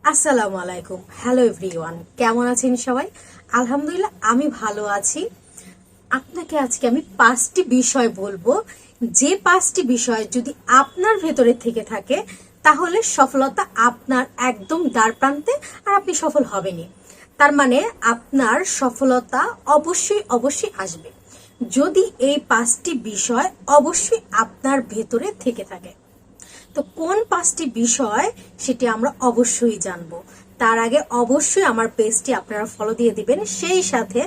আসসালামু আলাইকুম। Hello everyone, কেমন আছেন সবাই? আলহামদুলিল্লাহ আমি ভালো আছি। আপনাকে আজকে আমি 5টি বিষয় বলবো, যে 5টি বিষয় যদি আপনার ভেতরে থেকে থাকে তাহলে সফলতা আপনার একদম দ্বার প্রান্তে, আর আপনি সফল হবেনই। তার মানে আপনার সফলতা অবশ্যই অবশ্যই আসবে যদি এই 5টি বিষয় অবশ্যই আপনার ভেতরে থেকে থাকে। তো কোন 5টি বিষয় সেটি আমরা অবশ্যই জানবো। তার আগে অবশ্যই আমার পেজটি আপনারা ফলো দিয়ে দিবেন, সেই সাথে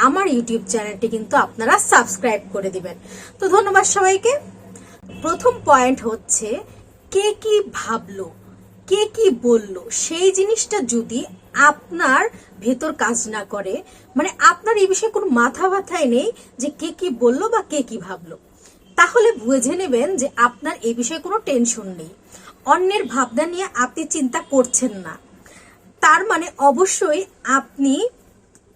আমার ইউটিউব চ্যানেলটি কিন্তু আপনারা সাবস্ক্রাইব করে দিবেন। তো ধন্যবাদ সবাইকে। প্রথম পয়েন্ট হচ্ছে, কে কি ভাবলো, কে কি বললো, সেই জিনিসটা যদি আপনার ভেতর কাজ না করে, মানে আপনার এই বিষয়ে কোনো মাথা ব্যথাই নেই যে কে কি বললো বা কে কি ভাবলো, তাহলে বুঝে নেবেন যে আপনার এই বিষয়ে কোনো টেনশন নেই, অন্যের ভাবনা নিয়ে আপনি চিন্তা করছেন না। তার মানে অবশ্যই আপনি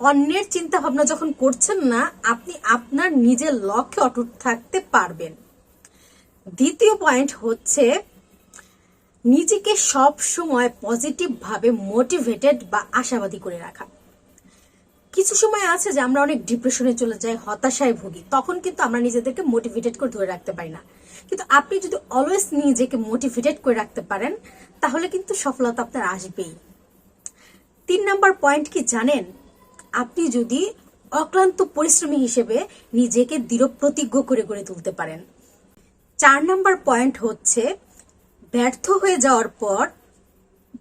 অন্যের চিন্তা ভাবনা যখন করছেন না, আপনি আপনার নিজের লক্ষ্যে অটুট থাকতে পারবেন। দ্বিতীয় পয়েন্ট হচ্ছে, নিজেকে সব সময় পজিটিভ ভাবে মোটিভেটেড বা আশাবাদী করে রাখা। কিছু সময় আছে যে আমরা অনেক ডিপ্রেশনে চলে যাই, হতাশায় ভুগি, তখন কিন্তু আমরা নিজেদেরকে মোটিভেটেড করে ধরে রাখতে পারি না। কিন্তু আপনি যদি অলওয়েজ নিজেকে মোটিভেটেড করে রাখতে পারেন তাহলে কিন্তু সফলতা আপনার আসবেই। 3 নাম্বার পয়েন্ট কি জানেন? আপনি যদি অক্লান্ত পরিশ্রমী হিসেবে নিজেকে দৃঢ় প্রতিজ্ঞ করে গড়ে তুলতে পারেন। 4 নাম্বার পয়েন্ট হচ্ছে, ব্যর্থ হয়ে যাওয়ার পর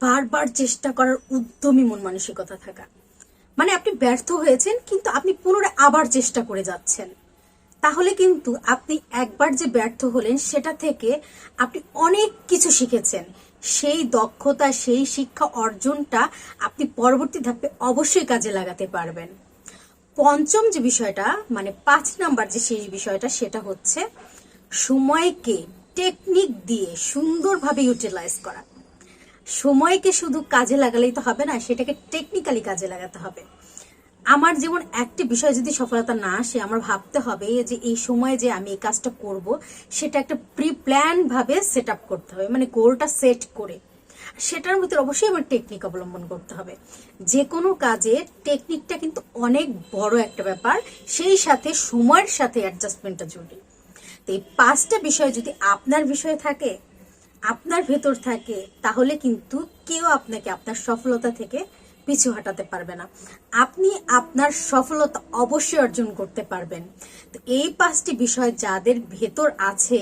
বারবার চেষ্টা করার উদ্যমী মন মানসিকতা থাকা। মানে আপনি ব্যর্থ হয়েছেন কিন্তু আপনি পুনরায় আবার চেষ্টা করে যাচ্ছেন, তাহলে কিন্তু আপনি একবার যে ব্যর্থ হলেন সেটা থেকে আপনি অনেক কিছু শিখেছেন। সেই দক্ষতা, সেই শিক্ষা অর্জনটা আপনি পরবর্তী ধাপে অবশ্যই কাজে লাগাতে পারবেন। পঞ্চম যে বিষয়টা, মানে 5 নাম্বার যে শেষ বিষয়টা, সেটা হচ্ছে সময়কে টেকনিক দিয়ে সুন্দরভাবে ইউটিলাইজ করা। সময়কে শুধু কাজে লাগালেই তো হবে না, সেটাকে টেকনিক্যালি কাজে লাগাতে হবে। আমার যেমন একটি বিষয় যদি সফলতা না আসে, আমার ভাবতে হবে যে এই সময়ে যে আমি এই কাজটা করব সেটা একটা প্রি প্ল্যান ভাবে সেট আপ করতে হবে, মানে গোলটা সেট করে। সেটার ভিতরে অবশ্যই আমার টেকনিক অবলম্বন করতে হবে। যে কোনো কাজে টেকনিকটা কিন্তু অনেক বড় একটা ব্যাপার, সেই সাথে সময়ের সাথে অ্যাডজাস্টমেন্টটা জরুরি। তো এই 5টা বিষয় যদি আপনার বিষয়ে থাকে, আপনার ভেতর থাকে, তাহলে কিন্তু কেউ আপনাকে আপনার সফলতা থেকে পিছু হটাতে পারবে না। আপনি আপনার সফলতা অবশ্যই অর্জন করতে পারবেন। তো এই 5টি বিষয় যাদের ভেতর আছে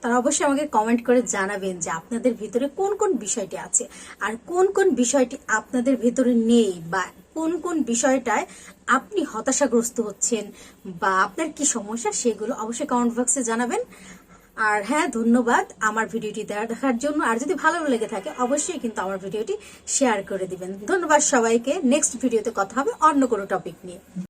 তারা অবশ্যই আমাকে কমেন্ট করে জানাবেন যে আপনাদের ভিতরে কোন কোন বিষয়টি আছে, আর কোন কোন বিষয়টি আপনাদের ভেতরে নেই, বা কোন কোন বিষয়টায় আপনি হতাশাগ্রস্ত হচ্ছেন বা আপনার কি সমস্যা, সেগুলো অবশ্যই কমেন্ট বক্সে জানাবেন। আর হ্যাঁ, ধন্যবাদ আমার ভিডিওটি দেখার জন্য। আর যদি ভালো লেগে থাকে অবশ্যই কিন্তু আমার ভিডিওটি শেয়ার করে দিবেন। ধন্যবাদ সবাইকে। নেক্সট ভিডিওতে কথা হবে অন্য কোনো টপিক নিয়ে।